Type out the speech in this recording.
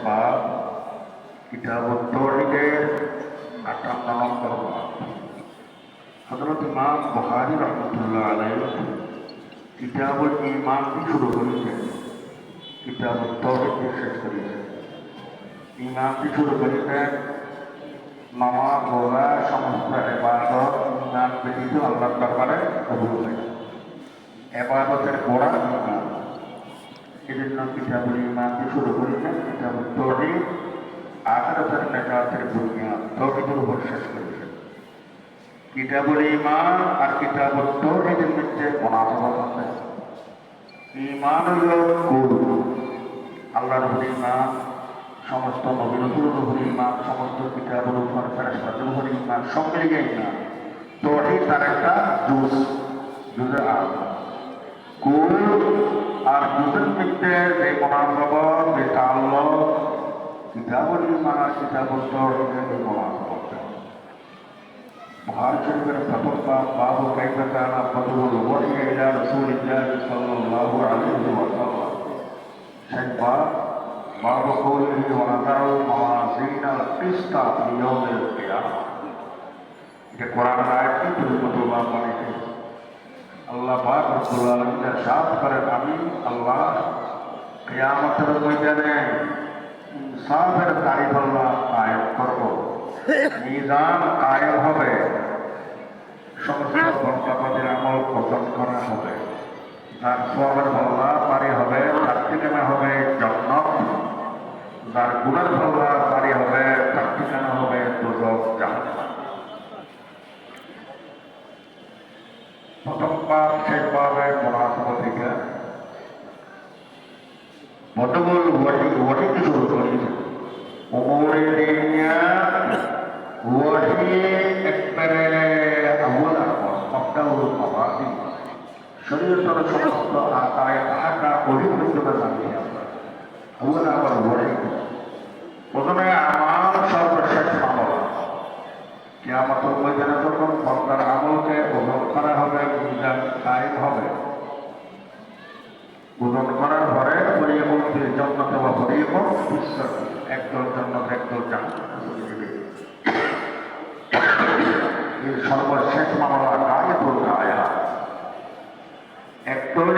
বাব কিতাবুত তাওহীদের 58 নম্বর বাব। হযরত ইমাম বুখারী রাহমাতুল্লাহ আলাইহি কিতাবুল ঈমান দিয়ে শুরু করেছেন, কিতাবুত তাওহীদ দিয়ে শেষ করেছেন। ঈমান দিয়ে শুরু করেছেন, নামাজ রোজা সমস্ত ইবাদত ঈমান ব্যতীত আল্লাহর দরবারে কবুল হয়। ইবাদতের গোড়া ঈমান। এজন্য কিতাবুল ঈমান দিয়ে শুরু করেছেন, কিতাবুত তাওহীদ আখিরাতের নাজাতের বুনিয়াদ তাওহীদের উপর শেষ করেছেন। কিতাবুল ঈমান আর কিতাবুত তাওহীদের মধ্যে মুনাসাবাত আছে। ঈমান হলো কুল, আল্লাহর উপর ঈমান, সমস্ত নবীর উপর ঈমান, সমস্ত কিতাবের উপর ফেরেশতাদের উপর ঈমান, সব মিলিয়ে ঈমান। তাওহীদ তার একটা জুজ আলাদা। কুল আর জুজের মধ্যে যে মুনাসাবাত, যে তাআল্লুক, কিতাবুল ঈমান আর কিতাবুত তাওহীদের যে মুনাসাবাত। বুখারী শরীফের প্রথম বাব, বাবু কাইফা কানা ফাদলুল ওয়াহয়ি ইলা রাসূলিল্লাহ সাল্লাল্লাহু আলাইহি ওয়াসাল্লাম। সেই বাব বাবু কওলিহি ওয়া নাযারুল মাওয়াজিনাল কিসতা লিয়াউমিল কিয়ামাহ। এটা কোরআনের আয়াতটি পরিপূর্ণ বাব বানিয়েছে। আল্লাহ পাক রব্বুল আলামিন ইরশাদ করেন, আমি আল্লাহ কিয়ামতের ময়দানে ইনসাফের দাঁড়িপাল্লা কায়েম করব, মিজান কায়েম হবে, সমস্ত বন্দাবাদের আমল ওজন করা হবে, যার সওয়াবের পাল্লা পারি হবে তার ঠিকানা হবে জান্নাত, যার গুনাহের পাল্লা পারি হবে তার ঠিকানা হবে দোজখ জাহান্নাম। প্রথম পাপ শেষ পাবের মুনাসাবাত থেকে বদবুল ওয়াহি শুরু করেছে। উমুরে দুনিয়া ওয়াহি একবারে আউয়াল মাবদাউল মাবাদি, শরীয়তের সমস্ত আকায় আহকাম পরিপূর্ণতা জানিয়ে আমরা আউয়াল আবার ওয়াহি। প্রথমে আমার সর্বশেষ আমল। কিয়ামতের ময়দানে যখন বান্দার আমলকে ওজন করা হবে, মিজান কায়েম হবে, ওজন করার পরে ফরিয়াকুন ফিল জান্নাতি ওয়া ফরিয়াকুন ফিস সাঈর, একদল জান্নাত একদল জাহান্নামে চলে যাবে। এই সর্বশেষ মামলা গায়েবুল গায়াত। একদল